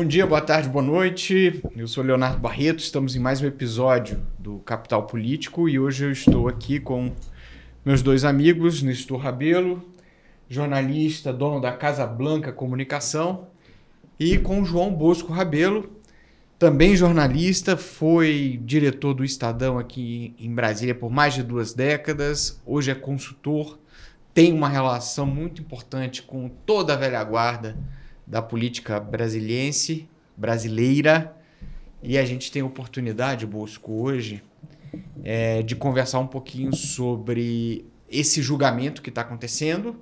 Bom dia, boa tarde, boa noite. Eu sou Leonardo Barreto, estamos em mais um episódio do Capital Político e hoje eu estou aqui com meus dois amigos, Nestor Rabelo, jornalista, dono da Casa Blanca Comunicação, e com João Bosco Rabelo, também jornalista, foi diretor do Estadão aqui em Brasília por mais de 2 décadas, hoje é consultor, tem uma relação muito importante com toda a velha guarda da política brasileira, e a gente tem a oportunidade, Bosco, hoje, de conversar um pouquinho sobre esse julgamento que está acontecendo,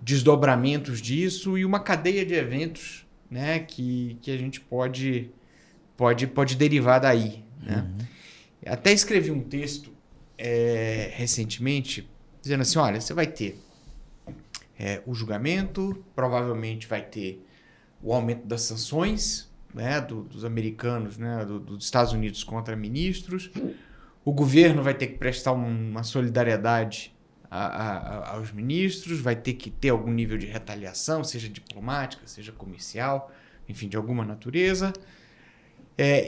desdobramentos disso e uma cadeia de eventos, né, que a gente pode derivar daí. Né? Uhum. Até escrevi um texto recentemente dizendo assim, olha, você vai ter o julgamento, provavelmente vai ter o aumento das sanções, né, dos americanos, né, dos Estados Unidos contra ministros. O governo vai ter que prestar uma solidariedade aos ministros, vai ter que ter algum nível de retaliação, seja diplomática, seja comercial, enfim, de alguma natureza.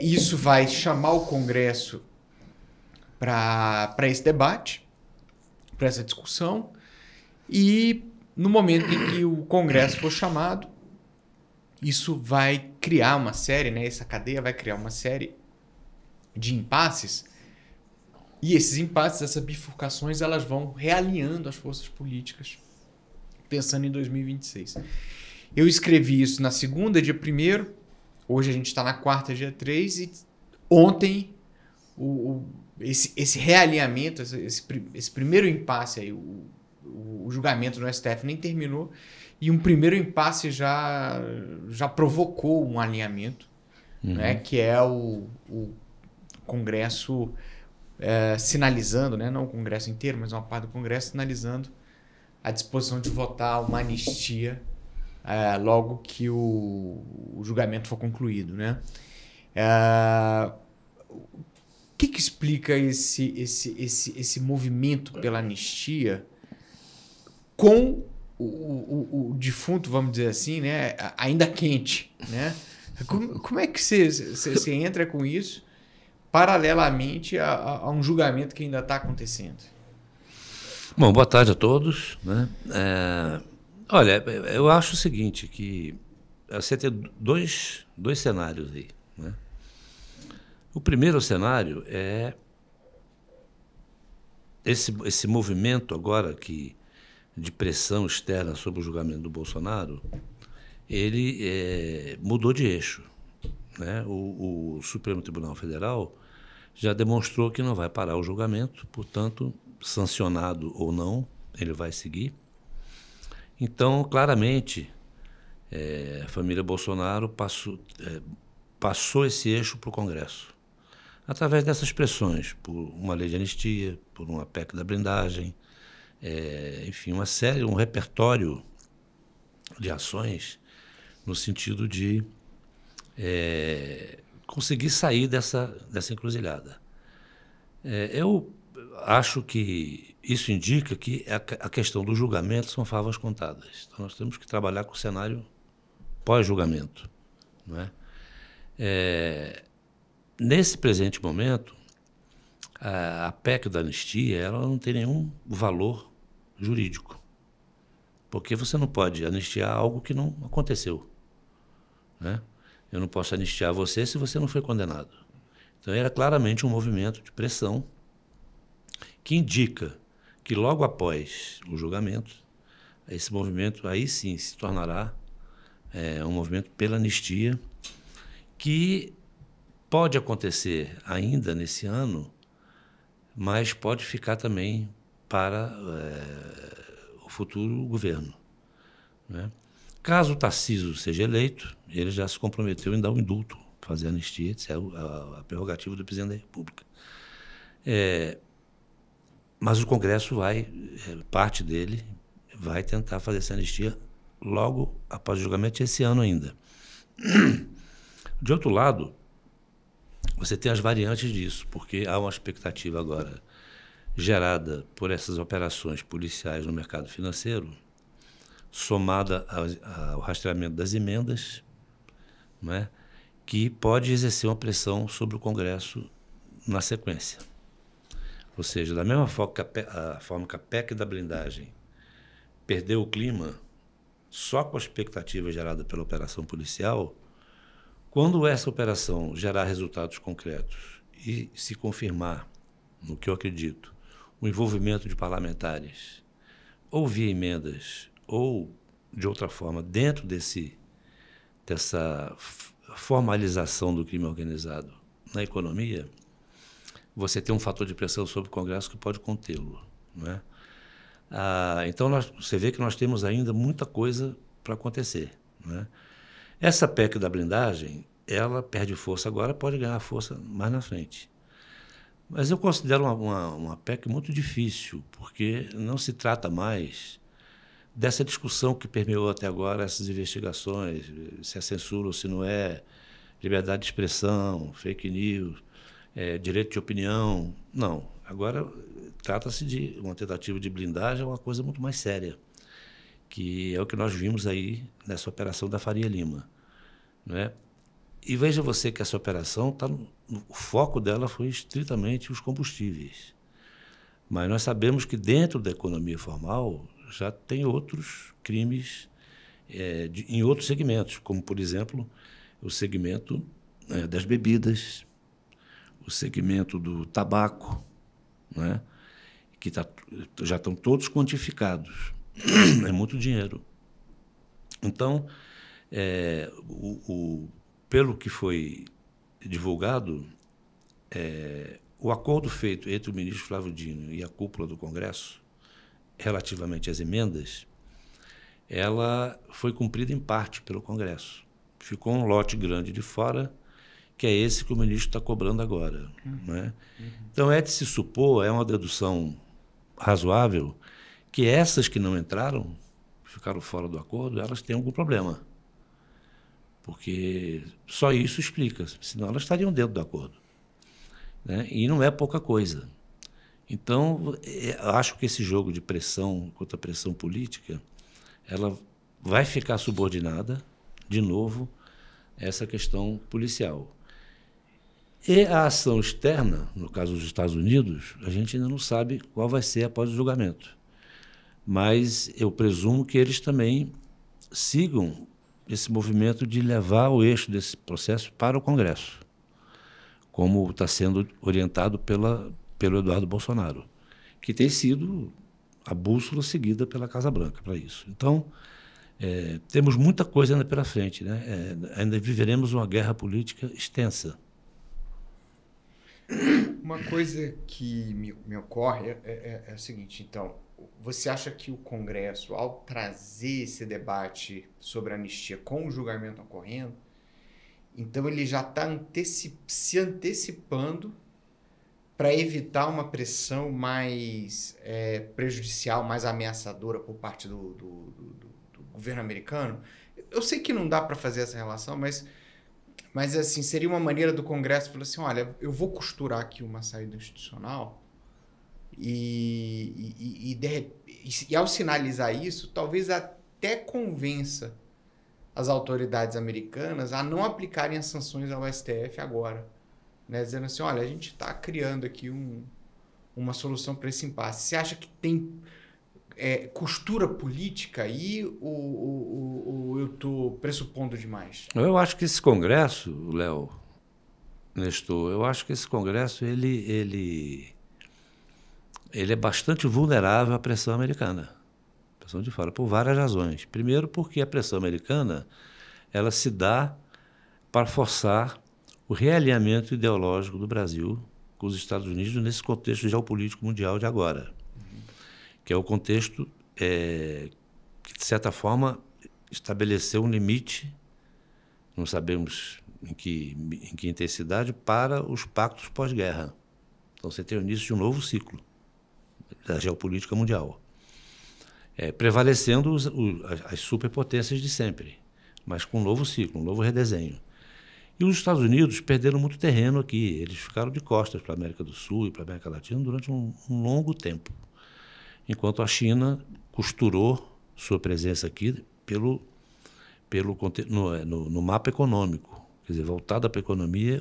Isso vai chamar o Congresso para esse debate, para essa discussão, e no momento em que o Congresso for chamado, isso vai criar uma série, né? Essa cadeia vai criar uma série de impasses, e esses impasses, essas bifurcações, elas vão realinhando as forças políticas, pensando em 2026. Eu escrevi isso na segunda, dia 1º, hoje a gente está na quarta, dia 3, e ontem esse realinhamento, esse primeiro impasse aí, o julgamento no STF nem terminou, e um primeiro impasse já provocou um alinhamento, né, que é o Congresso sinalizando, né, não o Congresso inteiro, mas uma parte do Congresso sinalizando a disposição de votar uma anistia logo que o julgamento for concluído. Né? O que explica esse movimento pela anistia com o defunto, vamos dizer assim, né, ainda quente, né? Como é que você entra com isso paralelamente a um julgamento que ainda está acontecendo? Bom, boa tarde a todos. Né? Olha, eu acho o seguinte, que você tem dois cenários aí. Né? O primeiro cenário é esse movimento agora de pressão externa sobre o julgamento do Bolsonaro, ele mudou de eixo. Né? O Supremo Tribunal Federal já demonstrou que não vai parar o julgamento, portanto, sancionado ou não, ele vai seguir. Então, claramente, a família Bolsonaro passou esse eixo para o Congresso, através dessas pressões, por uma lei de anistia, por uma PEC da blindagem, enfim, um repertório de ações no sentido de conseguir sair dessa encruzilhada. Eu acho que isso indica que a questão do julgamento são favas contadas. Então, nós temos que trabalhar com o cenário pós-julgamento. Não é? Nesse presente momento, a PEC da anistia ela não tem nenhum valor jurídico, porque você não pode anistiar algo que não aconteceu. Né? Eu não posso anistiar você se você não foi condenado. Então, era claramente um movimento de pressão que indica que logo após o julgamento, esse movimento aí sim se tornará um movimento pela anistia, que pode acontecer ainda nesse ano, mas pode ficar também para o futuro governo. Né? Caso o Tarcísio seja eleito, ele já se comprometeu em dar um indulto, fazer anistia, isso é a prerrogativa do presidente da República. Mas o Congresso parte dele vai tentar fazer essa anistia logo após o julgamento, esse ano ainda. De outro lado, você tem as variantes disso, porque há uma expectativa agora gerada por essas operações policiais no mercado financeiro, somada ao rastreamento das emendas, não é? Que pode exercer uma pressão sobre o Congresso na sequência. Ou seja, da mesma forma que a PEC da blindagem perdeu o clima só com a expectativa gerada pela operação policial, quando essa operação gerar resultados concretos e se confirmar, no que eu acredito, o envolvimento de parlamentares, ou via emendas, ou de outra forma, dentro dessa formalização do crime organizado na economia, você tem um fator de pressão sobre o Congresso que pode contê-lo, não é? Então, você vê que nós temos ainda muita coisa para acontecer, não é? Essa PEC da blindagem, ela perde força agora, pode ganhar força mais na frente. Mas eu considero uma PEC muito difícil, porque não se trata mais dessa discussão que permeou até agora essas investigações, se é censura ou se não é, liberdade de expressão, fake news, direito de opinião. Não. Agora trata-se de uma tentativa de blindagem, uma coisa muito mais séria, que é o que nós vimos aí nessa operação da Faria Lima, não é? E veja você que essa operação, o foco dela foi estritamente os combustíveis. Mas nós sabemos que dentro da economia formal já tem outros crimes em outros segmentos, como, por exemplo, o segmento das bebidas, o segmento do tabaco, não é? Que já estão todos quantificados. É muito dinheiro. Então, pelo que foi divulgado, o acordo feito entre o ministro Flávio Dino e a cúpula do Congresso, relativamente às emendas, ela foi cumprida em parte pelo Congresso. Ficou um lote grande de fora, que é esse que o ministro está cobrando agora. Não é? Então, é de se supor, é uma dedução razoável, que essas que não entraram, ficaram fora do acordo, elas têm algum problema. Porque só isso explica, senão elas estariam dentro do acordo, né? E não é pouca coisa. Então, acho que esse jogo de pressão contra pressão política, ela vai ficar subordinada, de novo, a essa questão policial. E a ação externa, no caso dos Estados Unidos, a gente ainda não sabe qual vai ser após o julgamento. Mas eu presumo que eles também sigam esse movimento de levar o eixo desse processo para o Congresso, como está sendo orientado pelo Eduardo Bolsonaro, que tem sido a bússola seguida pela Casa Branca para isso. Então, temos muita coisa ainda pela frente, né? Ainda viveremos uma guerra política extensa. Uma coisa que me ocorre é o seguinte, então, você acha que o Congresso, ao trazer esse debate sobre a anistia com o julgamento ocorrendo, então ele já está se antecipando para evitar uma pressão mais prejudicial, mais ameaçadora por parte do governo americano? Eu sei que não dá para fazer essa relação, mas assim, seria uma maneira do Congresso falar assim, olha, eu vou costurar aqui uma saída institucional e ao sinalizar isso, talvez até convença as autoridades americanas a não aplicarem as sanções ao STF agora, né? Dizendo assim, olha, a gente está criando aqui uma solução para esse impasse. Você acha que tem costura política aí ou eu estou pressupondo demais? Eu acho que esse Congresso, Léo, Nestor, eu acho que esse Congresso ele é bastante vulnerável à pressão americana, pressão de fora, por várias razões. Primeiro, porque a pressão americana ela se dá para forçar o realinhamento ideológico do Brasil com os Estados Unidos nesse contexto geopolítico mundial de agora, que é o contexto que, de certa forma, estabeleceu um limite, não sabemos em que intensidade, para os pactos pós-guerra. Então, você tem o início de um novo ciclo da geopolítica mundial, prevalecendo as superpotências de sempre, mas com um novo ciclo, um novo redesenho. E os Estados Unidos perderam muito terreno aqui, eles ficaram de costas para a América do Sul e para a América Latina durante um longo tempo, enquanto a China costurou sua presença aqui no mapa econômico, quer dizer, voltada para a economia,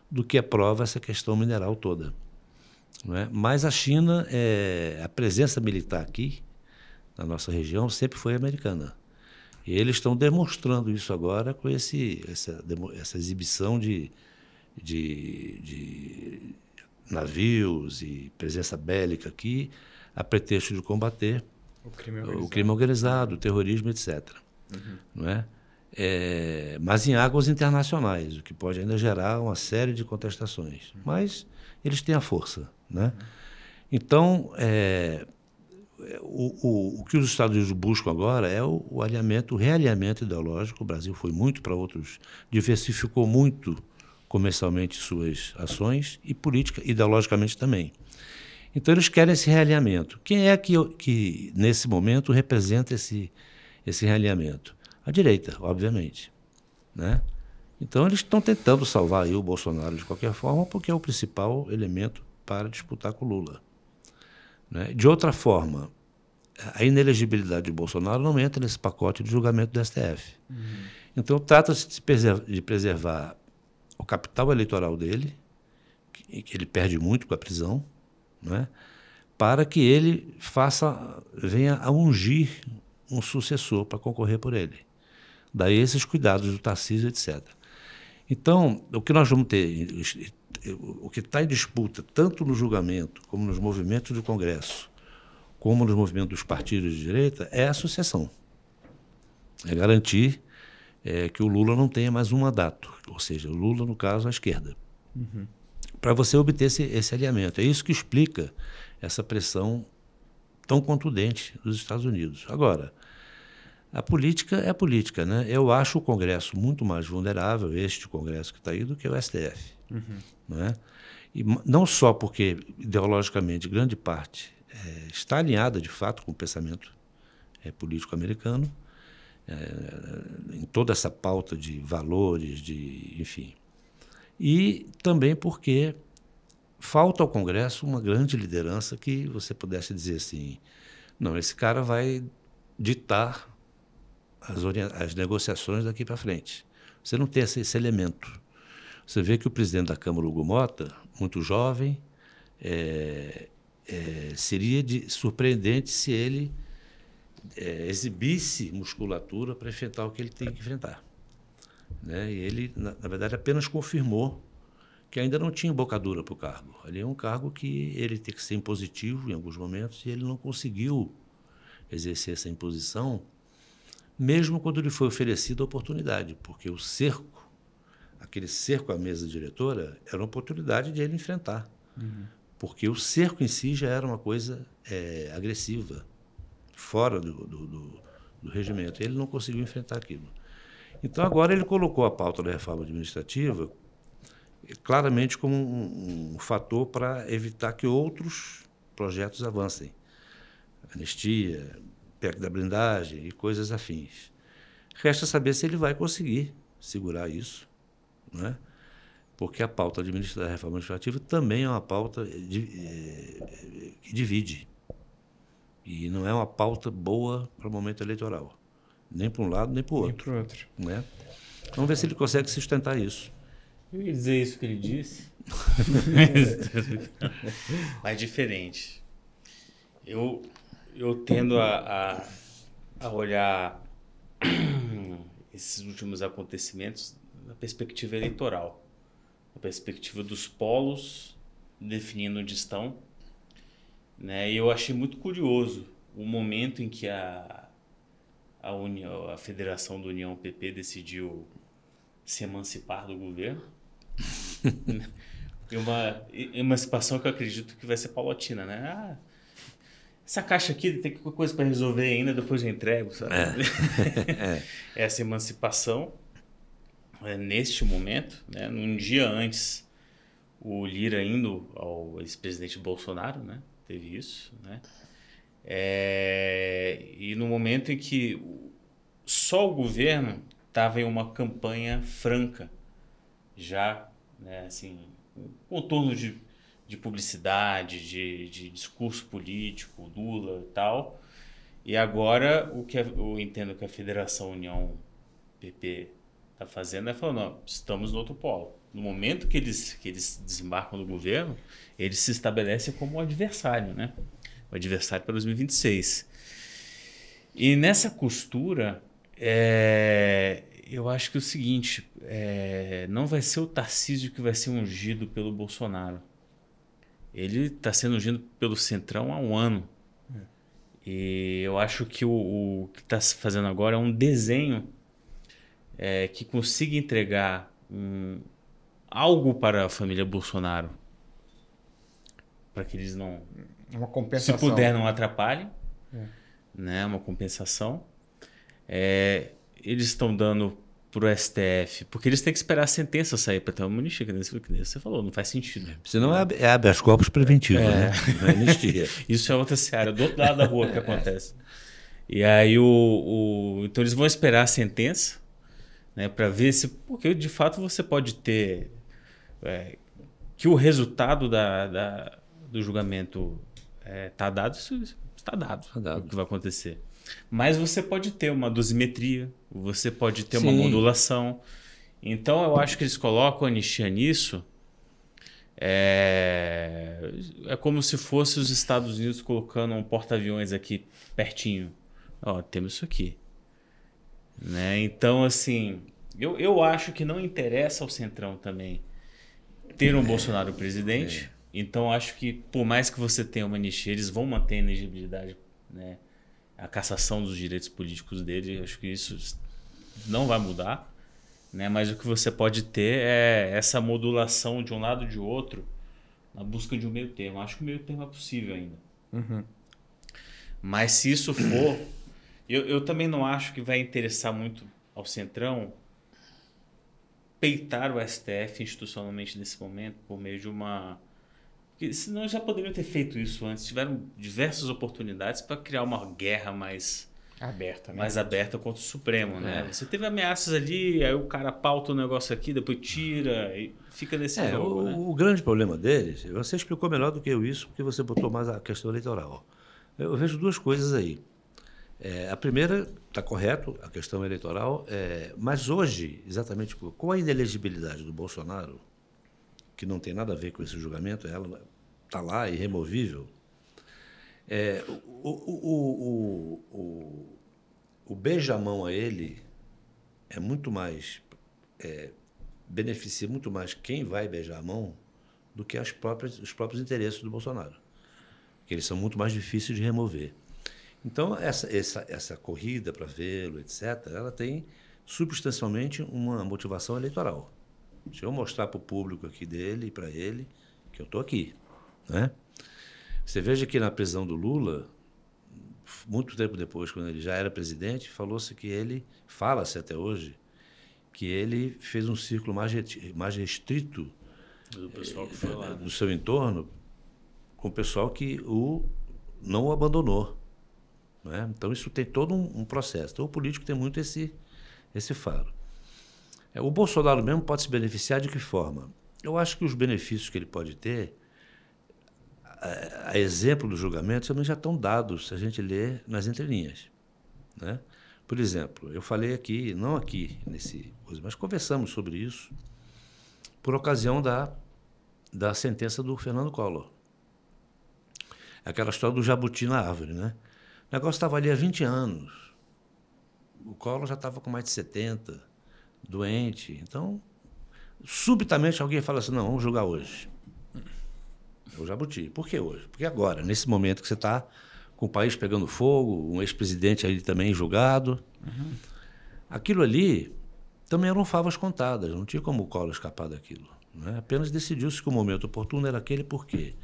do que aprova essa questão mineral toda. Não é? Mas a China, a presença militar aqui, na nossa região, sempre foi americana. E eles estão demonstrando isso agora com essa exibição de navios e presença bélica aqui, a pretexto de combater o crime organizado, o terrorismo, etc. Não é? Mas em águas internacionais, o que pode ainda gerar uma série de contestações. Mas eles têm a força. Né? Então, o que os Estados Unidos buscam agora é o realinhamento ideológico. O Brasil foi muito para outros, diversificou muito comercialmente suas ações e política, ideologicamente também. Então, eles querem esse realinhamento. Quem é que nesse momento, representa esse realinhamento? A direita, obviamente. Né? Então, eles estão tentando salvar aí o Bolsonaro de qualquer forma, porque é o principal elemento para disputar com o Lula. Né? De outra forma, a inelegibilidade de Bolsonaro não entra nesse pacote de julgamento do STF. Então, trata-se de preservar o capital eleitoral dele, que ele perde muito com a prisão, né? Para que ele venha a ungir um sucessor para concorrer por ele. Daí esses cuidados do Tarcísio, etc. Então, o que nós vamos ter, o que está em disputa, tanto no julgamento, como nos movimentos do Congresso, como nos movimentos dos partidos de direita, é a sucessão. É garantir que o Lula não tenha mais um mandato, ou seja, o Lula, no caso, à esquerda, para você obter esse alinhamento. É isso que explica essa pressão tão contundente dos Estados Unidos. Agora, a política é a política, né? Eu acho o Congresso muito mais vulnerável, este Congresso que está aí, do que o STF. Né? E não só porque, ideologicamente, grande parte está alinhada, de fato, com o pensamento político americano, em toda essa pauta de valores, enfim. E também porque falta ao Congresso uma grande liderança que você pudesse dizer assim, não, esse cara vai ditar as negociações daqui para frente. Você não tem esse elemento. Você vê que o presidente da Câmara, Hugo Mota, muito jovem, seria surpreendente se ele exibisse musculatura para enfrentar o que ele tem que enfrentar. Né? E ele, na verdade, apenas confirmou que ainda não tinha embocadura para o cargo. Ali é um cargo que ele tem que ser impositivo em alguns momentos e ele não conseguiu exercer essa imposição, mesmo quando lhe foi oferecida a oportunidade, porque aquele cerco à mesa diretora, era uma oportunidade de ele enfrentar. Porque o cerco em si já era uma coisa agressiva, fora do regimento. Ele não conseguiu enfrentar aquilo. Então, agora ele colocou a pauta da reforma administrativa claramente como um fator para evitar que outros projetos avancem. Anistia, PEC da blindagem e coisas afins. Resta saber se ele vai conseguir segurar isso, né? Porque a pauta da reforma administrativa também é uma pauta que divide. E não é uma pauta boa para o momento eleitoral. Nem para um lado, nem para o outro. Né? Vamos ver se ele consegue sustentar isso. Eu ia dizer isso que ele disse. Mas diferente. Eu tendo a olhar esses últimos acontecimentos na perspectiva eleitoral, na perspectiva dos polos definindo onde estão, né? E eu achei muito curioso o momento em que a Federação da União PP decidiu se emancipar do governo. E uma emancipação que eu acredito que vai ser paulatina, né? Essa caixa aqui tem coisa para resolver ainda, depois eu entrego, sabe? Essa emancipação, neste momento, né? Um dia antes, o Lira indo ao ex-presidente Bolsonaro, né? Teve isso, né? E no momento em que só o governo estava em uma campanha franca, já, né, assim, contorno de publicidade, de discurso político, Lula e tal. E agora o que eu entendo que a Federação União PP está fazendo é falando, não, estamos no outro polo. No momento que eles desembarcam do governo, eles se estabelecem como o adversário, né? O adversário para 2026. E nessa costura, eu acho que é o seguinte, não vai ser o Tarcísio que vai ser ungido pelo Bolsonaro. Ele está sendo ungido pelo Centrão há um ano. E eu acho que o que está se fazendo agora é um desenho que consiga entregar algo para a família Bolsonaro. Para que eles não... Uma compensação. Se puder, não atrapalhem. Né? Uma compensação. Eles estão dando para o STF, porque eles têm que esperar a sentença sair para ter uma anistia, que você falou, não faz sentido. Senão é habeas corpus preventivo, né? Não é anistia. Isso é outra seara, do outro lado da rua que acontece. E aí então eles vão esperar a sentença, né, para ver se... Porque de fato você pode ter... que o resultado do julgamento está dado, está dado o que vai acontecer. Mas você pode ter uma dosimetria, você pode ter uma modulação. Então, eu acho que eles colocam a anistia nisso. É como se fosse os Estados Unidos colocando um porta-aviões aqui pertinho. Ó, temos isso aqui. Né? Então, assim, eu acho que não interessa ao Centrão também ter um Bolsonaro presidente. Então, acho que por mais que você tenha uma anistia, eles vão manter a elegibilidade, né? A cassação dos direitos políticos dele, acho que isso não vai mudar, né? Mas o que você pode ter é essa modulação de um lado e de outro na busca de um meio termo. Acho que o meio termo é possível ainda. Mas se isso for... Eu também não acho que vai interessar muito ao Centrão peitar o STF institucionalmente nesse momento por meio de uma... Porque senão já poderiam ter feito isso antes. Tiveram diversas oportunidades para criar uma guerra mais aberta, né? Mais aberta contra o Supremo, né? Você teve ameaças ali, aí o cara pauta o negócio aqui, depois tira e fica nesse jogo, né? O grande problema deles, você explicou melhor do que eu isso, porque você botou mais a questão eleitoral. Eu vejo duas coisas aí. A primeira, está correto, a questão eleitoral, mas hoje, exatamente com a inelegibilidade do Bolsonaro, que não tem nada a ver com esse julgamento, ela está lá, irremovível. O beijamão a ele é muito mais... beneficia muito mais quem vai beijar a mão do que os próprios interesses do Bolsonaro, que eles são muito mais difíceis de remover. Então, essa corrida para vê-lo, etc., ela tem substancialmente uma motivação eleitoral. Deixa eu mostrar para o público aqui dele e para ele que eu estou aqui, né? Você veja que na prisão do Lula, muito tempo depois, quando ele já era presidente, fala-se até hoje, que ele fez um círculo mais restrito do pessoal que foi lá, no seu entorno, com o pessoal que não o abandonou, né? Então, isso tem todo um processo. Então, o político tem muito esse faro. O Bolsonaro mesmo pode se beneficiar de que forma? Eu acho que os benefícios que ele pode ter, a exemplo do julgamento, também já estão dados, se a gente ler nas entrelinhas, né? Por exemplo, eu falei aqui, não aqui, mas conversamos sobre isso, por ocasião da sentença do Fernando Collor. Aquela história do jabuti na árvore, né? O negócio estava ali há 20 anos. O Collor já estava com mais de 70, doente. Então, subitamente alguém fala assim, não, vamos julgar hoje. É o jabuti. Por que hoje? Porque agora, nesse momento que você está com o país pegando fogo, um ex-presidente ali também julgado. Aquilo ali também eram favas contadas, não tinha como o Collor escapar daquilo, né? Apenas decidiu-se que o momento oportuno era aquele porque,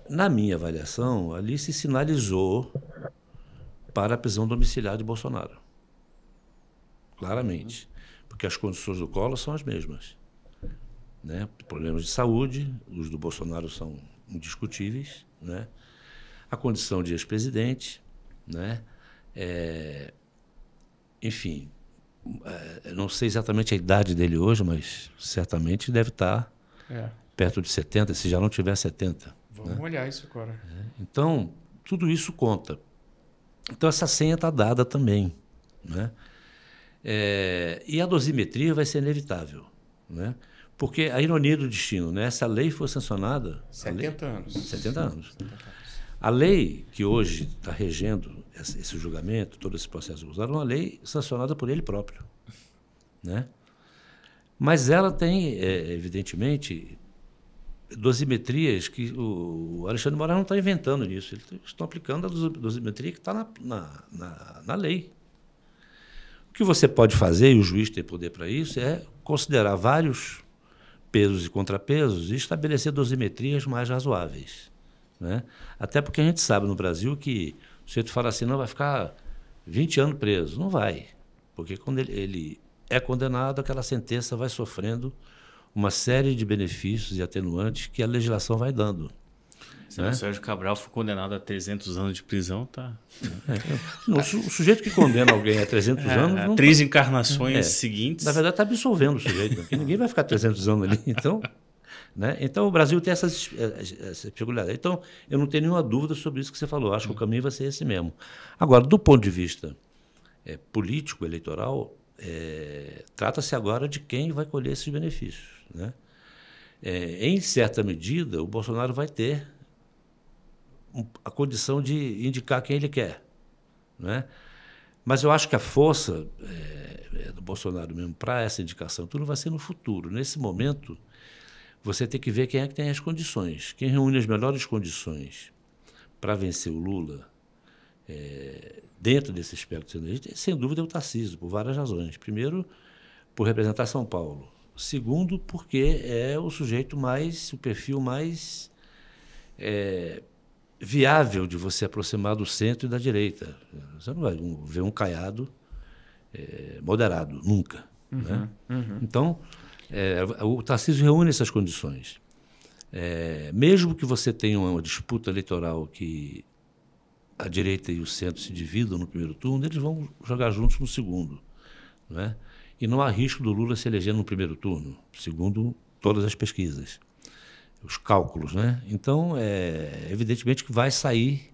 na minha avaliação, ali se sinalizou para a prisão domiciliar de Bolsonaro. Claramente. Porque as condições do Collor são as mesmas, né? Problemas de saúde, os do Bolsonaro são indiscutíveis, né? A condição de ex-presidente, né? Enfim, não sei exatamente a idade dele hoje, mas certamente deve estar perto de 70, se já não tiver 70. Vamos olhar isso agora. Então, tudo isso conta. Então, essa senha está dada também, né? E a dosimetria vai ser inevitável, né? Porque a ironia do destino, né? Essa lei foi sancionada... 70 anos. 70 anos. A lei que hoje está regendo esse julgamento, todo esse processo usado, é uma lei sancionada por ele próprio, né? Mas ela tem, evidentemente, dosimetrias que o Alexandre de Moraes não está inventando nisso. Eles estão aplicando a dosimetria que está na lei. O que você pode fazer, e o juiz tem poder para isso, é considerar vários pesos e contrapesos e estabelecer dosimetrias mais razoáveis, né? Até porque a gente sabe no Brasil que o sujeito fala assim, não, vai ficar 20 anos preso. Não vai, porque quando ele é condenado, aquela sentença vai sofrendo uma série de benefícios e atenuantes que a legislação vai dando. Se o Sérgio Cabral for condenado a 300 anos de prisão, tá... Não, o sujeito que condena alguém a 300 anos... 3 encarnações seguintes... Na verdade, está absolvendo o sujeito, porque ninguém vai ficar 300 anos ali. Então, né? Então o Brasil tem essa peculiaridade. Então, eu não tenho nenhuma dúvida sobre isso que você falou. Acho que o caminho vai ser esse mesmo. Agora, do ponto de vista político, eleitoral, trata-se agora de quem vai colher esses benefícios, né? Em certa medida, o Bolsonaro vai ter a condição de indicar quem ele quer, né? Mas eu acho que a força do Bolsonaro mesmo para essa indicação tudo vai ser no futuro. Nesse momento, você tem que ver quem é que tem as condições. Quem reúne as melhores condições para vencer o Lula, dentro desse espectro, sem dúvida, é o Tarcísio, por várias razões. Primeiro, por representar São Paulo. Segundo, porque é o sujeito o perfil mais viável de você aproximar do centro e da direita. Você não vai ver um Caiado moderado, nunca. Né? Então, o Tarcísio reúne essas condições. Mesmo que você tenha uma disputa eleitoral que a direita e o centro se dividam no primeiro turno, eles vão jogar juntos no segundo, né? E não há risco do Lula se eleger no primeiro turno, segundo todas as pesquisas, os cálculos, né? Então, evidentemente que vai sair,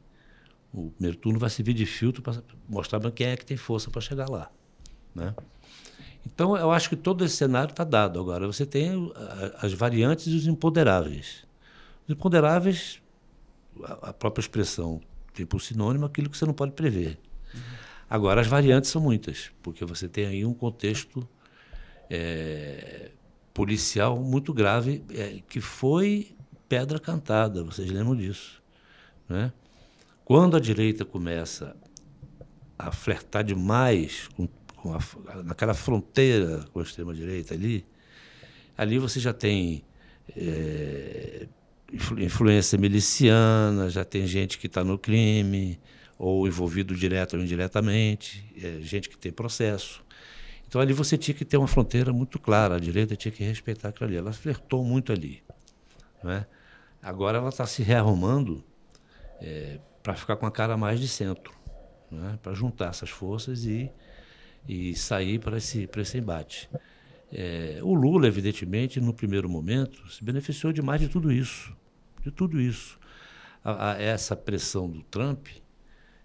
o primeiro turno vai servir de filtro para mostrar para quem é que tem força para chegar lá, né? Então, eu acho que todo esse cenário está dado. Agora, você tem as variantes e os imponderáveis. Os imponderáveis, a própria expressão tem por sinônimo aquilo que você não pode prever. Agora, as variantes são muitas, porque você tem aí um contexto policial muito grave, que foi pedra cantada, vocês lembram disso, né? Quando a direita começa a flertar demais naquela fronteira com a extrema-direita ali você já tem influência miliciana, já tem gente que está no crime, ou envolvido direto ou indiretamente, gente que tem processo. Então, ali você tinha que ter uma fronteira muito clara, a direita tinha que respeitar aquilo ali. Ela flertou muito ali, né? Agora ela está se rearrumando para ficar com a cara mais de centro, né? Para juntar essas forças e sair para esse embate. O Lula, evidentemente, no primeiro momento, se beneficiou demais de tudo isso. Essa pressão do Trump,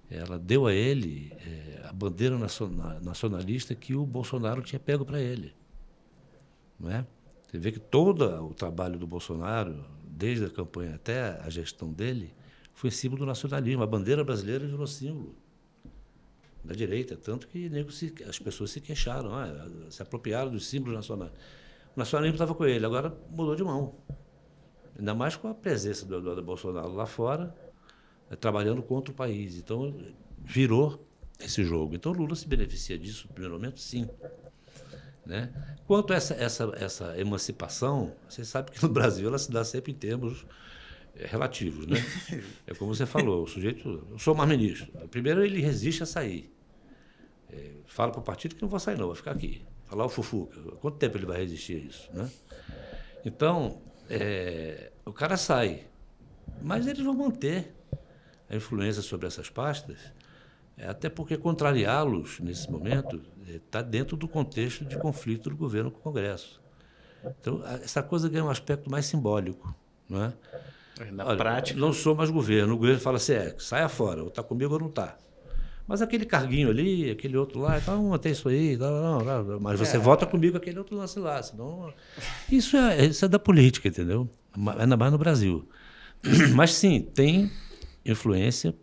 ela deu a ele a bandeira nacionalista que o Bolsonaro tinha pego para ele, não é? Você vê que todo o trabalho do Bolsonaro, desde a campanha até a gestão dele, foi símbolo do nacionalismo. A bandeira brasileira virou símbolo da direita, tanto que as pessoas se queixaram, se apropriaram dos símbolos nacionais. O nacionalismo estava com ele, agora mudou de mão. Ainda mais com a presença do Bolsonaro lá fora, trabalhando contra o país. Então, virou esse jogo. Então, o Lula se beneficia disso, no primeiro momento, sim, né? Quanto a essa emancipação, você sabe que no Brasil ela se dá sempre em termos relativos, né? É como você falou, o sujeito... Eu sou mais ministro. Primeiro, ele resiste a sair. Fala para o partido que não vou sair, não, vou ficar aqui. Falar o Fufuca. Quanto tempo ele vai resistir a isso, né? Então, o cara sai. Mas eles vão manter a influência sobre essas pastas, até porque contrariá-los, nesse momento, está dentro do contexto de conflito do governo com o Congresso. Então, essa coisa ganha um aspecto mais simbólico, não é? Na prática... Não sou mais governo. O governo fala assim, saia fora, ou está comigo ou não está. Mas aquele carguinho ali, aquele outro lá, então vamos manter isso aí, não, mas você vota comigo aquele outro lance lá, senão... Isso é da política, entendeu? Ainda mais no Brasil. Mas sim, tem influência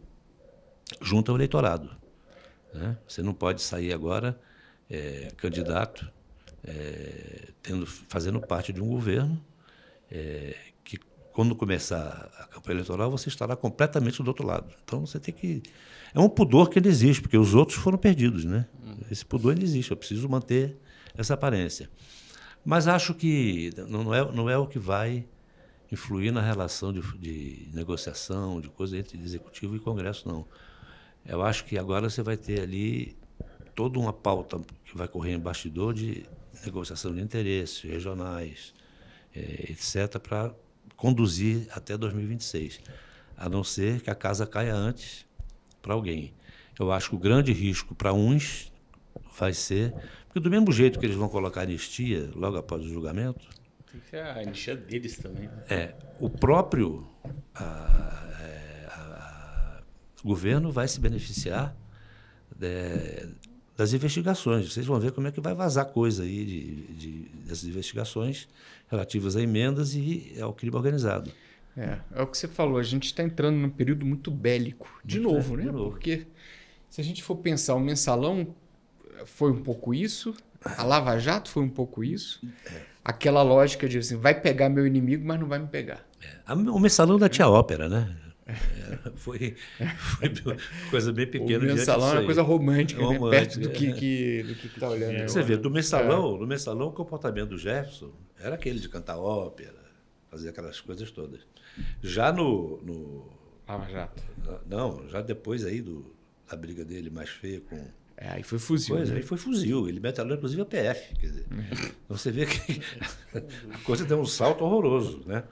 junto ao eleitorado, né? Você não pode sair agora candidato fazendo parte de um governo que, quando começar a campanha eleitoral, você estará completamente do outro lado. Então, você tem que... É um pudor que ele existe, porque os outros foram perdidos, né? Esse pudor ele existe, eu preciso manter essa aparência. Mas acho que não é o que vai influir na relação de negociação, de coisa entre Executivo e Congresso, não. Eu acho que agora você vai ter ali toda uma pauta que vai correr em bastidor de negociação de interesses regionais, etc., para conduzir até 2026, a não ser que a casa caia antes para alguém. Eu acho que o grande risco para uns vai ser... Porque do mesmo jeito que eles vão colocar anistia logo após o julgamento... Tem que ser a anistia deles também. Né? O próprio governo vai se beneficiar das investigações. Vocês vão ver como é que vai vazar coisa aí dessas investigações relativas a emendas e ao crime organizado. É o que você falou, a gente está entrando num período muito bélico, de novo, né? Porque se a gente for pensar, o Mensalão foi um pouco isso, a Lava Jato foi um pouco isso, aquela lógica de assim, vai pegar meu inimigo, mas não vai me pegar. O Mensalão da Tia Ópera, né? Foi coisa bem pequena. O Mensalão é uma coisa romântica, né? Perto do que está olhando. Você vê, no Mensalão, o comportamento do Jefferson era aquele de cantar ópera, fazer aquelas coisas todas. Já no Lava Jato. Não, já depois aí da briga dele mais feia com... aí foi fuzil. Aí foi fuzil. Ele metralhou, inclusive, a PF. Quer dizer, então você vê que a coisa deu um salto horroroso, né?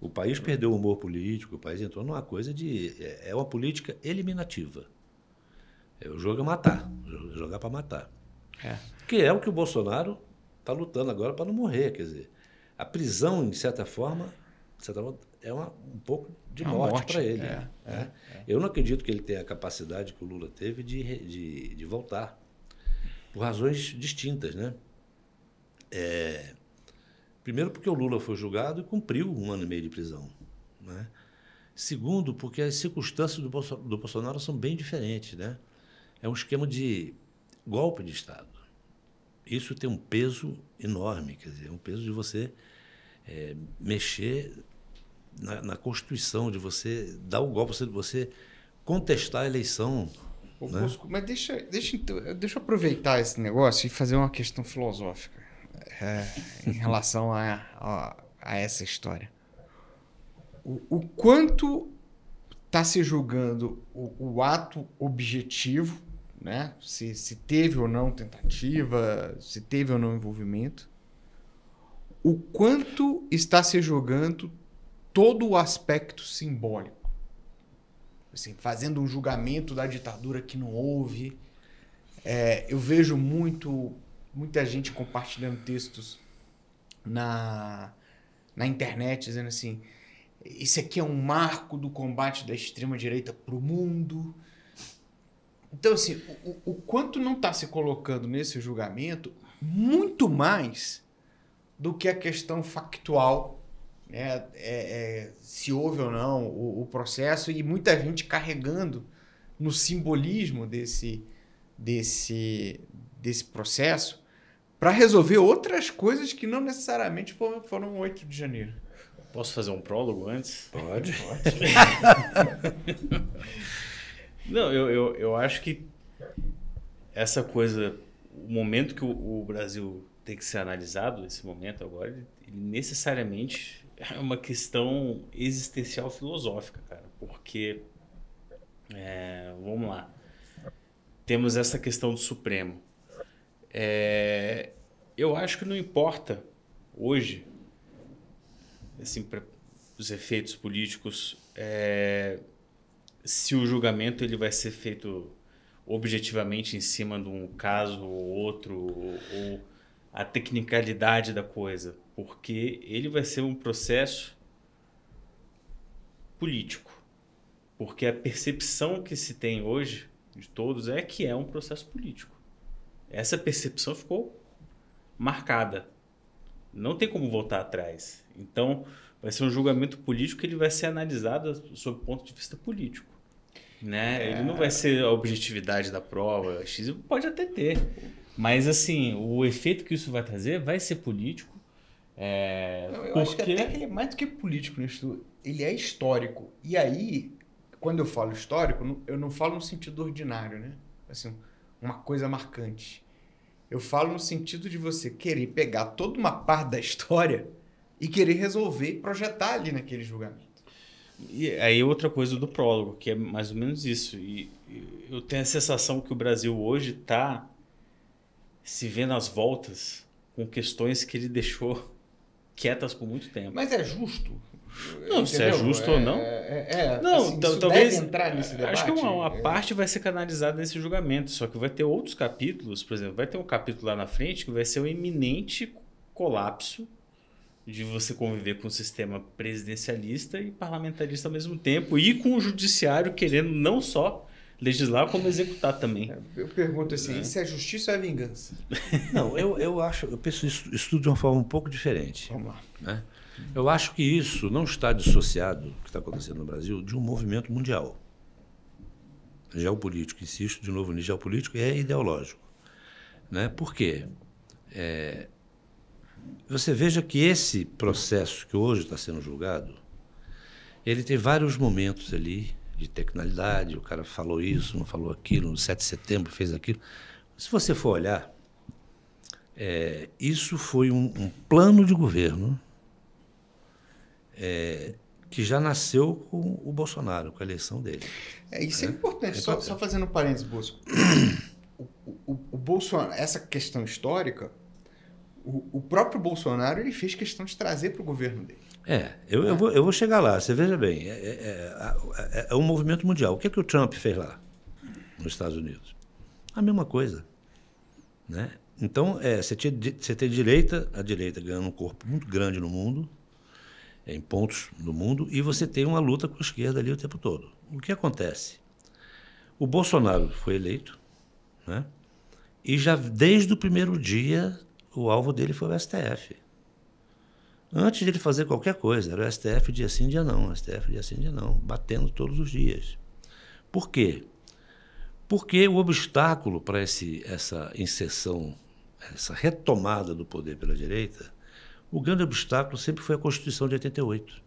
O país perdeu o humor político, o país entrou numa coisa de... É uma política eliminativa. O jogo é matar, jogar para matar. Que é o que o Bolsonaro está lutando agora para não morrer. Quer dizer, a prisão, de certa forma, é um pouco de morte para ele. Eu não acredito que ele tenha a capacidade que o Lula teve de voltar, por razões distintas, né? Primeiro, porque o Lula foi julgado e cumpriu 1 ano e meio de prisão, né? Segundo, porque as circunstâncias do Bolsonaro são bem diferentes, né? É um esquema de golpe de Estado. Isso tem um peso enorme, quer dizer, um peso de você mexer na Constituição, de você dar o golpe, de você contestar a eleição. Né? Mas deixa eu aproveitar esse negócio e fazer uma questão filosófica em relação a essa história. O quanto está se julgando o ato objetivo, né? Se teve ou não tentativa, se teve ou não envolvimento, o quanto está se julgando todo o aspecto simbólico, assim, fazendo um julgamento da ditadura que não houve. Eu vejo muita gente compartilhando textos na internet dizendo assim, isso aqui é um marco do combate da extrema-direita para o mundo. Então, assim, o quanto não está se colocando nesse julgamento muito mais do que a questão factual, né? Se houve ou não o processo, e muita gente carregando no simbolismo desse processo para resolver outras coisas que não necessariamente foram 8 de janeiro. Posso fazer um prólogo antes? Pode. Não, eu acho que essa coisa, o momento que o Brasil tem que ser analisado, esse momento agora, ele necessariamente é uma questão existencial filosófica, cara. Porque, vamos lá, temos essa questão do Supremo. Eu acho que não importa hoje, assim, para os efeitos políticos, se o julgamento ele vai ser feito objetivamente em cima de um caso ou outro, ou a tecnicalidade da coisa, porque ele vai ser um processo político. Porque a percepção que se tem hoje de todos é que é um processo político. Essa percepção ficou marcada. Não tem como voltar atrás. Então, vai ser um julgamento político que ele vai ser analisado sob o ponto de vista político. Né? Ele não vai ser a objetividade da prova. X pode até ter. Mas, assim, o efeito que isso vai trazer vai ser político. Eu acho que até que ele é mais do que político nisso. Ele é histórico. E aí, quando eu falo histórico, eu não falo no sentido ordinário, né? Assim, uma coisa marcante. Eu falo no sentido de você querer pegar toda uma parte da história e querer resolver e projetar ali naquele julgamento. E aí outra coisa do prólogo, que é mais ou menos isso. E eu tenho a sensação que o Brasil hoje está se vendo às voltas com questões que ele deixou quietas por muito tempo. Mas é justo? Não, se é justo ou não. Não, assim, talvez deve entrar nesse debate. Acho que uma parte vai ser canalizada nesse julgamento, só que vai ter outros capítulos, por exemplo, vai ter um capítulo lá na frente que vai ser o iminente colapso de você conviver com o sistema presidencialista e parlamentarista ao mesmo tempo e com o judiciário querendo não só legislar como executar também. Eu pergunto assim, isso é justiça ou é vingança? Não, eu penso isso tudo de uma forma um pouco diferente. Vamos lá. Né? Eu acho que isso não está dissociado, o que está acontecendo no Brasil, de um movimento mundial. Geopolítico, insisto, de novo, geopolítico é ideológico. Né? Por quê? Você veja que esse processo que hoje está sendo julgado, ele tem vários momentos ali de tecnicalidade, o cara falou isso, não falou aquilo, no 7 de setembro fez aquilo. Se você for olhar, isso foi um plano de governo que já nasceu com o Bolsonaro, com a eleição dele. Isso é importante. Só fazendo um parênteses, Bosco. O Bolsonaro, essa questão histórica, o próprio Bolsonaro ele fez questão de trazer para o governo dele. Eu vou chegar lá. Você veja bem, é um movimento mundial. O que o Trump fez lá, nos Estados Unidos? A mesma coisa. Né? Então, você tem a direita ganhando um corpo muito grande no mundo, em pontos no mundo, e você tem uma luta com a esquerda ali o tempo todo. O que acontece? O Bolsonaro foi eleito, né? E já desde o primeiro dia o alvo dele foi o STF. Antes de ele fazer qualquer coisa, era o STF dia sim, dia não, STF dia sim, dia não, batendo todos os dias. Por quê? Porque o obstáculo para essa inserção, essa retomada do poder pela direita, o grande obstáculo sempre foi a Constituição de 88.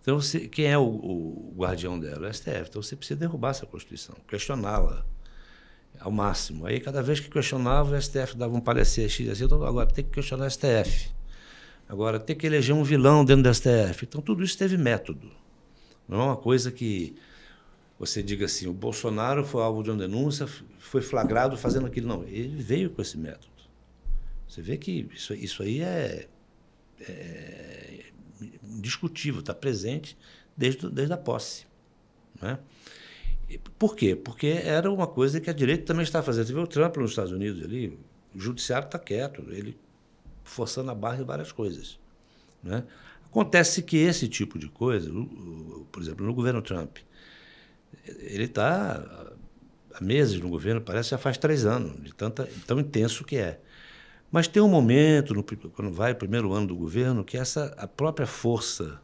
Então, quem é o guardião dela? O STF. Então, você precisa derrubar essa Constituição, questioná-la ao máximo. Aí, cada vez que questionava, o STF dava um parecer X assim, então, agora tem que questionar o STF. Agora, tem que eleger um vilão dentro do STF. Então, tudo isso teve método. Não é uma coisa que você diga assim, o Bolsonaro foi alvo de uma denúncia, foi flagrado fazendo aquilo. Não, ele veio com esse método. Você vê que isso aí é indiscutível, está presente desde a posse. Né? Por quê? Porque era uma coisa que a direita também está fazendo. Você vê o Trump nos Estados Unidos ali, o judiciário está quieto, ele forçando a barra em várias coisas. Né? Acontece que esse tipo de coisa, por exemplo, no governo Trump, ele está há meses no governo, parece que já faz 3 anos, de tão intenso que é. Mas tem um momento, quando vai o primeiro ano do governo, que a própria força,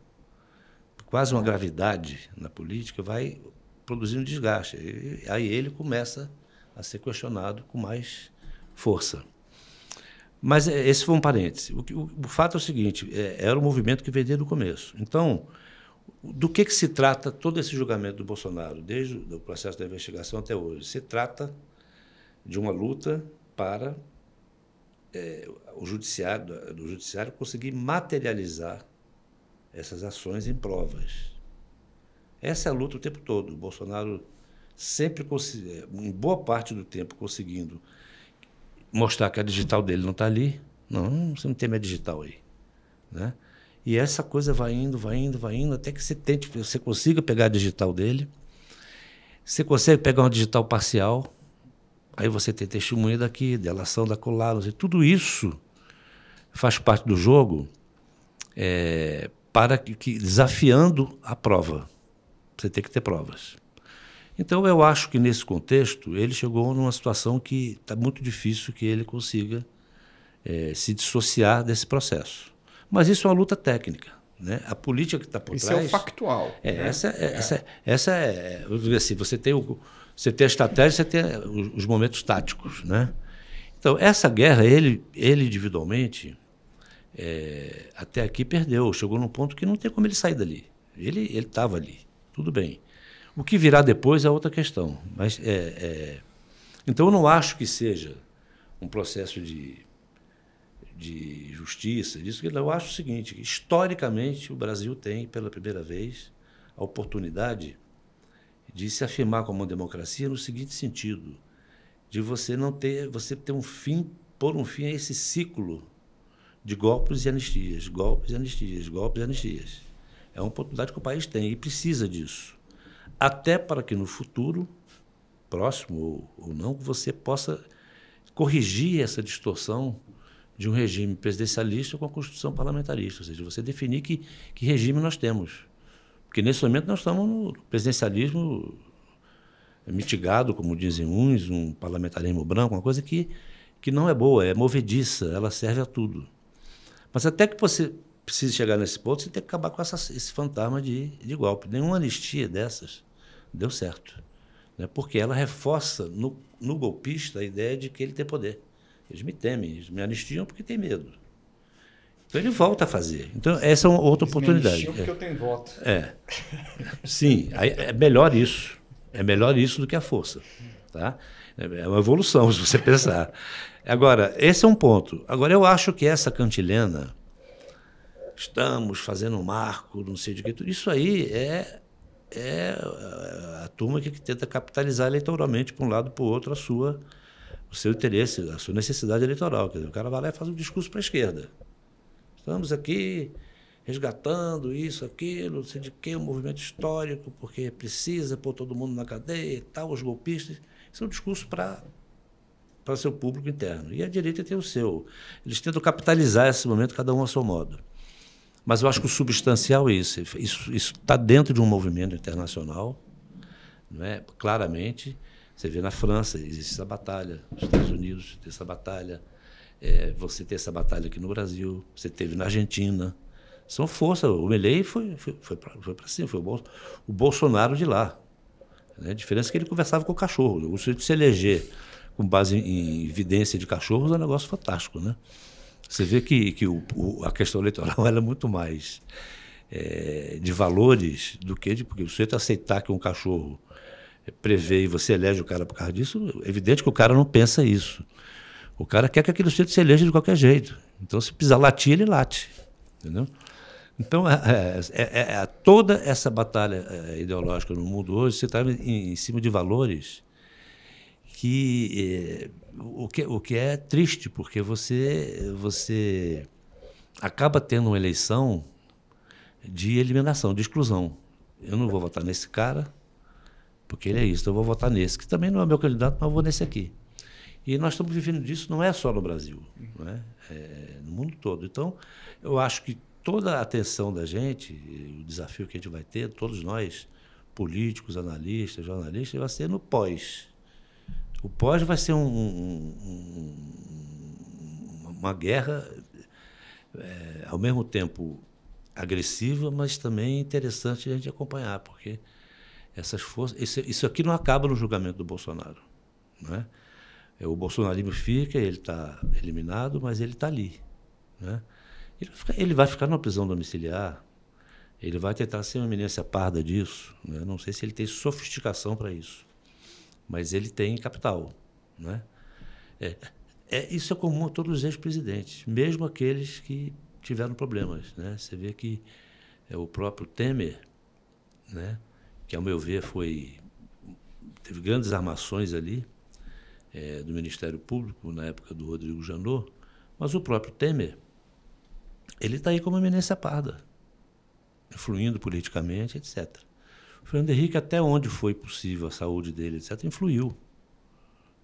quase uma gravidade na política, vai produzindo desgaste. E aí ele começa a ser questionado com mais força. Mas esse foi um parêntese. O fato é o seguinte, era um movimento que veio desde o começo. Então, do que se trata todo esse julgamento do Bolsonaro, desde o processo da investigação até hoje? Se trata de uma luta para do judiciário conseguir materializar essas ações em provas. Essa é a luta o tempo todo. O Bolsonaro sempre, em boa parte do tempo, conseguindo mostrar que a digital dele não está ali. Não, você não tem minha digital aí. Né? E essa coisa vai indo, até que você consiga pegar a digital dele. Você consegue pegar uma digital parcial, aí você tem testemunha daqui, delação da colar, tudo isso faz parte do jogo para desafiando a prova. Você tem que ter provas. Então, eu acho que, nesse contexto, ele chegou numa situação que está muito difícil que ele consiga se dissociar desse processo. Mas isso é uma luta técnica, né? A política que está por Isso trás... é o factual. Né? Essa é... Vamos dizer assim, você tem a estratégia, você tem os momentos táticos, né? Então, essa guerra, ele individualmente, até aqui perdeu. Chegou num ponto que não tem como ele sair dali. Ele estava ali, tudo bem. O que virá depois é outra questão. Mas, então, eu não acho que seja um processo de justiça, disso. Eu acho o seguinte, historicamente, o Brasil tem, pela primeira vez, a oportunidade de se afirmar como uma democracia no seguinte sentido, de você ter um fim, pôr um fim a esse ciclo de golpes e anistias, golpes e anistias, golpes e anistias. É uma oportunidade que o país tem e precisa disso. Até para que no futuro, próximo ou não, você possa corrigir essa distorção de um regime presidencialista com a Constituição parlamentarista, ou seja, você definir que regime nós temos. Porque nesse momento nós estamos no presidencialismo mitigado, como dizem uns, um parlamentarismo branco, uma coisa que não é boa, é movediça, ela serve a tudo. Mas até que você precise chegar nesse ponto, você tem que acabar com esse fantasma de golpe. Nenhuma anistia dessas deu certo, né? Porque ela reforça no golpista a ideia de que ele tem poder. Eles me temem, eles me anistiam porque têm medo. Então ele volta a fazer. Então essa é uma outra oportunidade. Me anistiam porque eu tenho voto. Sim, é melhor isso. É melhor isso do que a força. Tá? É uma evolução, se você pensar. Agora, esse é um ponto. Agora, eu acho que essa cantilena, estamos fazendo um marco, não sei de que, isso aí é a turma que tenta capitalizar eleitoralmente, para um lado e para o outro, o seu interesse, a sua necessidade eleitoral. Quer dizer, o cara vai lá e faz um discurso para a esquerda. Estamos aqui resgatando isso, aquilo, não sei de que, um movimento histórico, porque precisa pôr todo mundo na cadeia e tal, os golpistas. Isso é um discurso para seu público interno. E a direita tem o seu. Eles tentam capitalizar esse momento, cada um a seu modo. Mas eu acho que o substancial é isso. Isso está dentro de um movimento internacional, não é? Claramente. Você vê na França, existe essa batalha, nos Estados Unidos tem essa batalha, você tem essa batalha aqui no Brasil, você teve na Argentina. São forças. O Milei foi para cima, foi o Bolsonaro de lá. Né? A diferença é que ele conversava com o cachorro. O sujeito se eleger com base em evidência de cachorros é um negócio fantástico. Né? Você vê que a questão eleitoral ela é muito mais de valores do que porque o sujeito aceitar que um cachorro prevê e você elege o cara por causa disso, é evidente que o cara não pensa isso. O cara quer que aquele sujeito se eleja de qualquer jeito. Então, se precisar latir, ele late. Entendeu? Então, toda essa batalha ideológica no mundo hoje, você está em cima de valores que o que é triste, porque você acaba tendo uma eleição de eliminação, de exclusão. Eu não vou votar nesse cara, porque ele é isso, então eu vou votar nesse, que também não é meu candidato, mas eu vou nesse aqui. E nós estamos vivendo disso, não é só no Brasil, não é? No mundo todo. Então, eu acho que toda a atenção da gente, o desafio que a gente vai ter, todos nós, políticos, analistas, jornalistas, vai ser no pós. O pós vai ser uma guerra, ao mesmo tempo agressiva, mas também interessante a gente acompanhar, porque essas forças... Isso aqui não acaba no julgamento do Bolsonaro, não é? O bolsonarismo fica, ele está eliminado, mas ele está ali, né? Ele vai ficar numa prisão domiciliar, ele vai tentar ser uma eminência parda disso, né? Não sei se ele tem sofisticação para isso, mas ele tem capital, né? Isso é comum a todos os ex-presidentes, mesmo aqueles que tiveram problemas, né? Você vê que o próprio Temer, né? Que, ao meu ver, teve grandes armações ali, do Ministério Público, na época do Rodrigo Janot, mas o próprio Temer, ele está aí como eminência parda, influindo politicamente, etc. O Fernando Henrique, até onde foi possível a saúde dele, etc., influiu.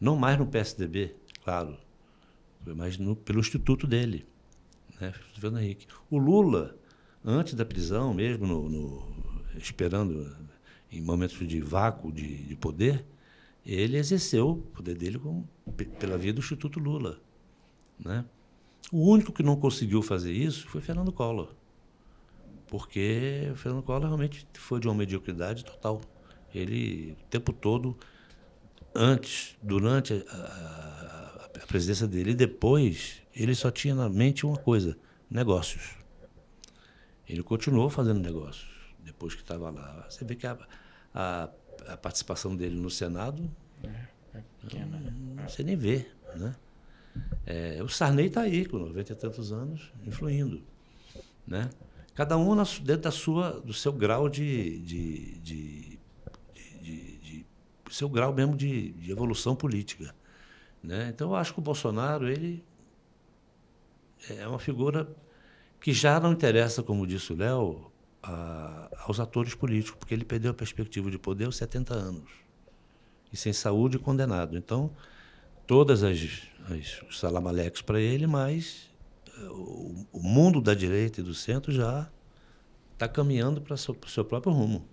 Não mais no PSDB, claro, mas pelo instituto dele, né, Fernando Henrique. O Lula, antes da prisão, mesmo esperando em momentos de vácuo de poder, ele exerceu o poder dele pela via do Instituto Lula, né? O único que não conseguiu fazer isso foi Fernando Collor, porque o Fernando Collor realmente foi de uma mediocridade total. Ele, o tempo todo, antes, durante a presidência dele e depois, ele só tinha na mente uma coisa: negócios. Ele continuou fazendo negócios depois que estava lá. Você vê que a participação dele no Senado, você nem vê, né? O Sarney está aí, com 90 e tantos anos, influindo, né? Cada um dentro do seu grau seu grau mesmo de evolução política, né? Então, eu acho que o Bolsonaro, ele é uma figura que já não interessa, como disse o Léo, aos atores políticos, porque ele perdeu a perspectiva de poder aos 70 anos e sem saúde, condenado. Então, todas os salamaleques para ele, mas o mundo da direita e do centro já está caminhando para o seu próprio rumo.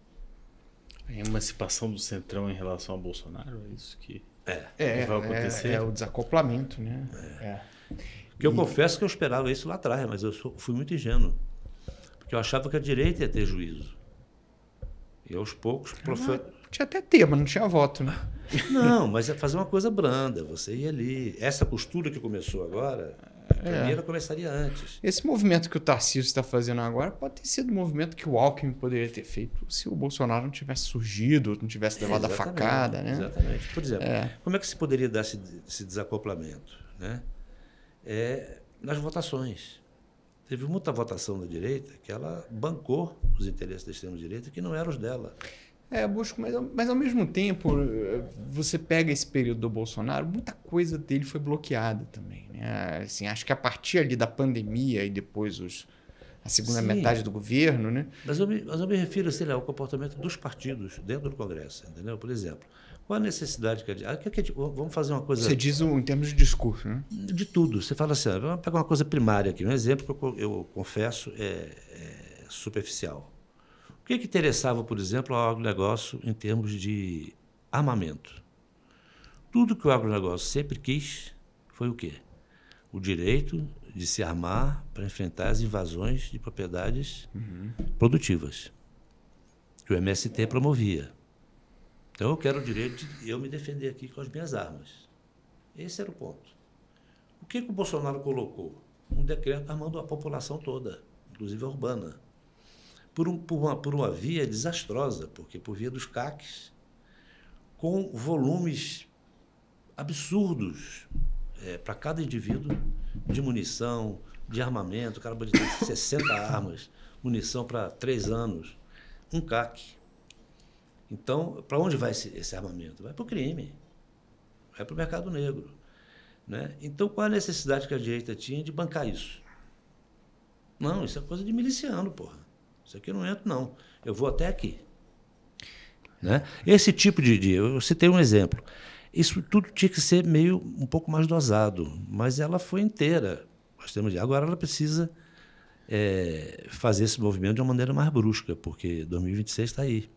A emancipação do Centrão em relação ao Bolsonaro, é isso que vai acontecer? É o desacoplamento, né? Porque eu confesso que eu esperava isso lá atrás, mas eu fui muito ingênuo. Porque eu achava que a direita ia ter juízo. E aos poucos... Tinha até ter, mas não tinha voto, né? Não, mas é fazer uma coisa branda. Você ia ali... Essa costura que começou agora, para mim, ela começaria antes. Esse movimento que o Tarcísio está fazendo agora pode ter sido o movimento que o Alckmin poderia ter feito se o Bolsonaro não tivesse surgido, não tivesse levado a facada, né? Exatamente. Por exemplo, como é que se poderia dar esse desacoplamento, né? Nas votações. Teve muita votação da direita que ela bancou os interesses da extrema-direita que não eram os dela. Busco, mas ao mesmo tempo, você pega esse período do Bolsonaro, muita coisa dele foi bloqueada também, né? Assim, acho que a partir ali da pandemia e depois a segunda metade do governo, né? Mas eu me refiro, sei lá, ao comportamento dos partidos dentro do Congresso, entendeu? Por exemplo, qual a necessidade vamos fazer uma coisa... Você diz em termos de discurso, né? De tudo. Você fala assim, vamos pegar uma coisa primária aqui. Um exemplo que eu confesso é superficial. O que interessava, por exemplo, ao agronegócio em termos de armamento? Tudo que o agronegócio sempre quis foi o quê? O direito de se armar para enfrentar as invasões de propriedades produtivas, que o MST promovia. Então, eu quero o direito de eu me defender aqui com as minhas armas. Esse era o ponto. O que o Bolsonaro colocou? Um decreto armando a população toda, inclusive a urbana, por uma via desastrosa, porque por via dos CACs, com volumes absurdos para cada indivíduo de munição, de armamento. O cara pode ter 60 armas, munição para 3 anos, um CAC. Então, para onde vai esse armamento? Vai para o crime, vai para o mercado negro, né? Então, qual a necessidade que a direita tinha de bancar isso? Não, isso é coisa de miliciano, porra. Isso aqui eu não entro, não. Eu vou até aqui. Né? Esse tipo eu citei um exemplo. Isso tudo tinha que ser um pouco mais dosado, mas ela foi inteira. Agora ela precisa fazer esse movimento de uma maneira mais brusca, porque 2026 está aí.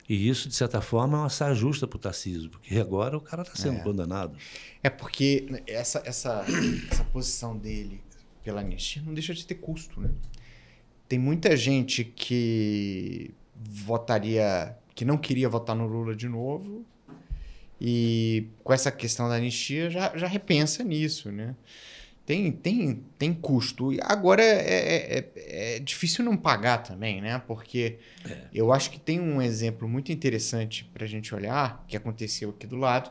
E isso, de certa forma, é uma saia justa para o Tarcísio, porque agora o cara está sendo condenado. Porque essa posição dele pela anistia não deixa de ter custo, né? Tem muita gente que não queria votar no Lula de novo e com essa questão da anistia já repensa nisso, né? Tem custo. E agora é difícil não pagar também, né? Porque eu acho que tem um exemplo muito interessante para a gente olhar, que aconteceu aqui do lado,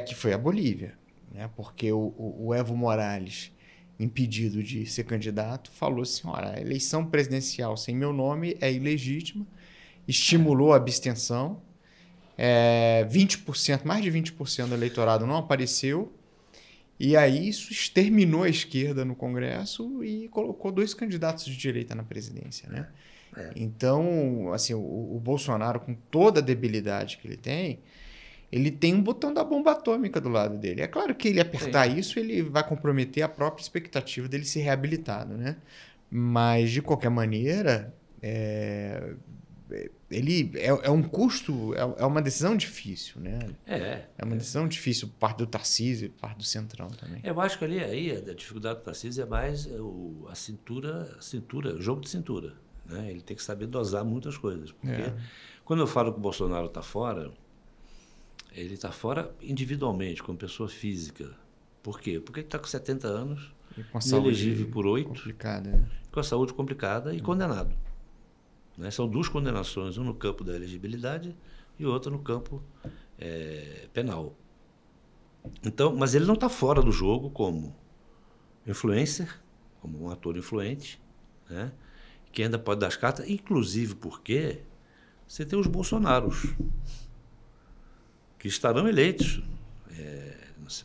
que foi a Bolívia, né? Porque o Evo Morales, impedido de ser candidato, falou assim: olha, a eleição presidencial sem meu nome é ilegítima, estimulou a abstenção, 20%, mais de 20% do eleitorado não apareceu, e aí isso exterminou a esquerda no Congresso e colocou 2 candidatos de direita na presidência, né? Então, assim, o Bolsonaro, com toda a debilidade que ele tem um botão da bomba atômica do lado dele. É claro que ele apertar isso, ele vai comprometer a própria expectativa dele ser reabilitado, né? Mas, de qualquer maneira, ele é um custo, é uma decisão difícil, né? É uma decisão difícil, parte do Tarcísio e parte do Centrão também. Eu acho que aí a dificuldade do Tarcísio é mais a cintura, o jogo de cintura. Né? Ele tem que saber dosar muitas coisas. Porque quando eu falo que o Bolsonaro está fora, ele está fora individualmente, como pessoa física. Por quê? Porque ele está com 70 anos, inelegível por 8, com a saúde complicada e condenado. Né? São duas condenações, uma no campo da elegibilidade e outra no campo penal. Então, mas ele não está fora do jogo como influencer, como um ator influente, né? Que ainda pode dar as cartas, inclusive porque você tem os Bolsonaros, que estarão eleitos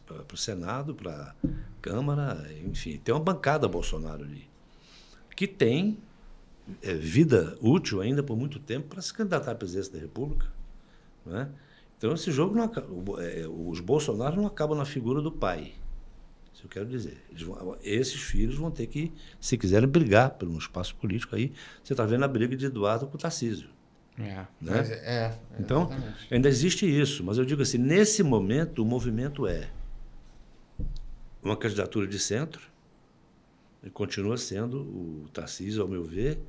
para o Senado, para a Câmara, enfim, tem uma bancada Bolsonaro ali, que tem vida útil ainda por muito tempo para se candidatar à presidência da República. Né? Então, esse jogo, os Bolsonaros não acabam na figura do pai. Isso eu quero dizer. Esses filhos vão ter que, se quiserem, brigar por um espaço político. Aí você está vendo a briga de Eduardo com o Tarcísio. Né? Então, ainda existe isso. Mas eu digo assim, nesse momento, o movimento é uma candidatura de centro, e continua sendo o Tarcísio, ao meu ver,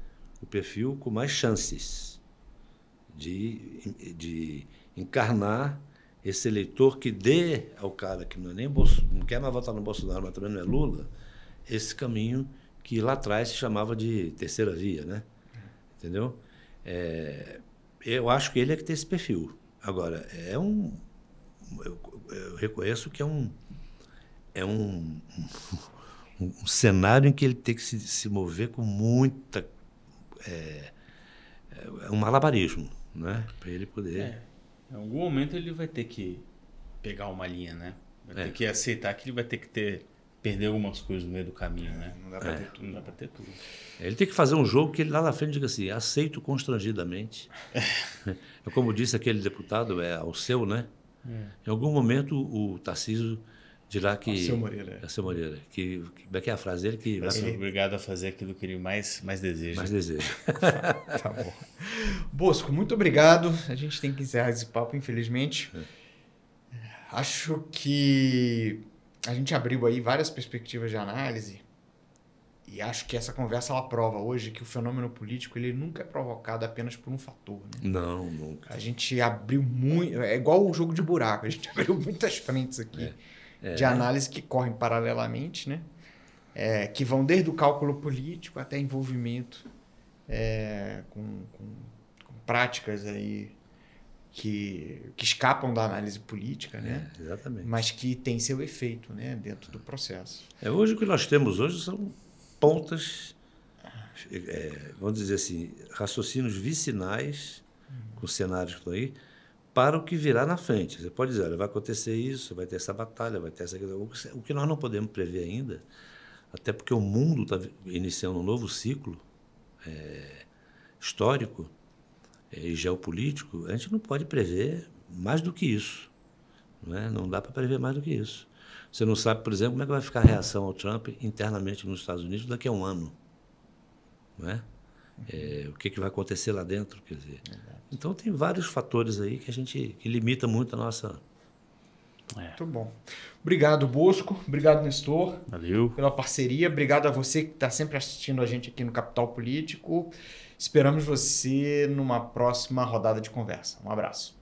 o perfil com mais chances de encarnar esse eleitor que dê ao cara que não quer mais votar no Bolsonaro, mas também não é Lula, esse caminho que lá atrás se chamava de terceira via, né? Entendeu? Eu acho que ele é que tem esse perfil. Agora, eu reconheço que é um cenário em que ele tem que se mover com muita... um malabarismo, né? Para ele poder... Em algum momento ele vai ter que pegar uma linha, né? Vai ter que aceitar que ele vai ter que perder algumas coisas no meio do caminho, né? Não dá para ter tudo. Não dá para ter tudo. Ele tem que fazer um jogo que ele lá na frente diga assim, aceito constrangidamente. Como disse aquele deputado, ao seu, né? Em algum momento o Tarcísio dirá que... Alceu Moreira. Alceu Moreira. Como é que é a frase dele? Que vai ser obrigado a fazer aquilo que ele mais deseja. Mais deseja. Tá bom. Bosco, muito obrigado. A gente tem que encerrar esse papo, infelizmente. Acho que a gente abriu aí várias perspectivas de análise e acho que essa conversa ela prova hoje que o fenômeno político ele nunca é provocado apenas por um fator. Né? Não, nunca. A gente abriu muito... É igual o jogo de buraco. A gente abriu muitas frentes aqui. De análise que correm paralelamente, né? Que vão desde o cálculo político até envolvimento com práticas aí que escapam da análise política, né? Exatamente. Mas que tem seu efeito, né? Dentro do processo. Hoje o que nós temos hoje são pontas, vamos dizer assim, raciocínios vicinais com cenários que estão aí, para o que virá na frente. Você pode dizer, olha, vai acontecer isso, vai ter essa batalha, vai ter essa... O que nós não podemos prever ainda, até porque o mundo está iniciando um novo ciclo histórico e geopolítico, a gente não pode prever mais do que isso. Né? Não dá para prever mais do que isso. Você não sabe, por exemplo, como é que vai ficar a reação ao Trump internamente nos Estados Unidos daqui a um ano. Né? O que vai acontecer lá dentro, quer dizer. Então tem vários fatores aí que limita muito a nossa... Muito bom. Obrigado, Bosco. Obrigado, Nestor. Valeu. Pela parceria. Obrigado a você que está sempre assistindo a gente aqui no Capital Político. Esperamos você numa próxima rodada de conversa. Um abraço.